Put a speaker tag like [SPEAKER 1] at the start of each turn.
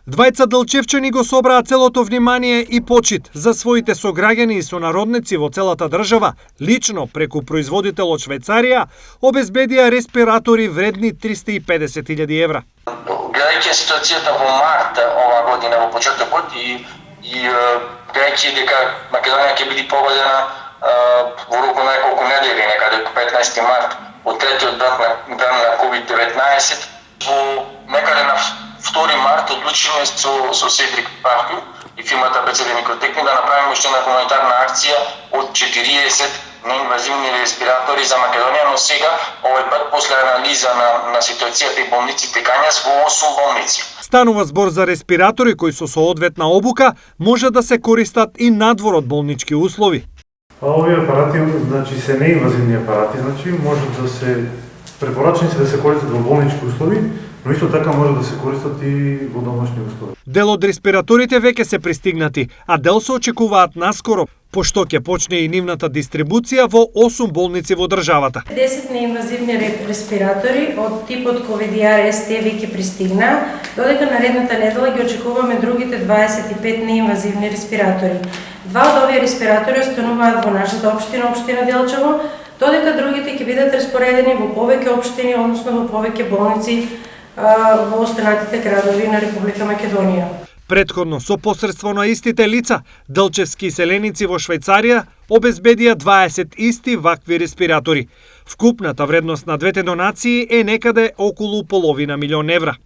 [SPEAKER 1] Двајца Делчевчани го собраа целото внимание и почит за своите сограѓани и сонародници во целата држава. Лично, преку производител од Швајцарија, обезбедија респиратори вредни 350.000 евра.
[SPEAKER 2] Гледајќи ситуацијата во март ова година во почетокот и гледајќи дека Македонија ќе биде погодена во руку на неколку недели, некаде 15 март, од третиот ден на COVID-19, во некаде на 2 март одлучиме со Седрик Парту и фирмата БЦД Микротехни да направиме уште една хуманитарна акција од 40 неинвазивни респиратори за Македонија, но сега, овој пат, после анализа на ситуацијата и болниците кањас во 8 болници.
[SPEAKER 1] Станува збор за респиратори кои со соодветна обука може да се користат и надвор од болнички услови.
[SPEAKER 3] Овие апарати, значи, се неинвазивни апарати, значи, може да се препорачени се да се користат во болнички услови, но исто така може да се користат и во домашни услови.
[SPEAKER 1] Дел од респираторите веќе се пристигнати, а дел се очекуваат наскоро, пошто ќе почне и нивната дистрибуција во 8 болници во државата.
[SPEAKER 4] 10 неинвазивни респиратори од типот COVID-19 веќе пристигна, додека наредната недела ги очекуваме другите 25 неинвазивни респиратори. Два од овие респиратори остануваат во нашата општина, општина Делчево, додека другите ќе бидат распоредени во повеќе општини, односно во повеќе болници во останатите градови на Република Македонија.
[SPEAKER 1] Претходно, со посредство на истите лица, делчевски селеници во Швајцарија обезбедија 20 исти вакви респиратори. Вкупната вредност на двете донации е некаде околу половина милион евра.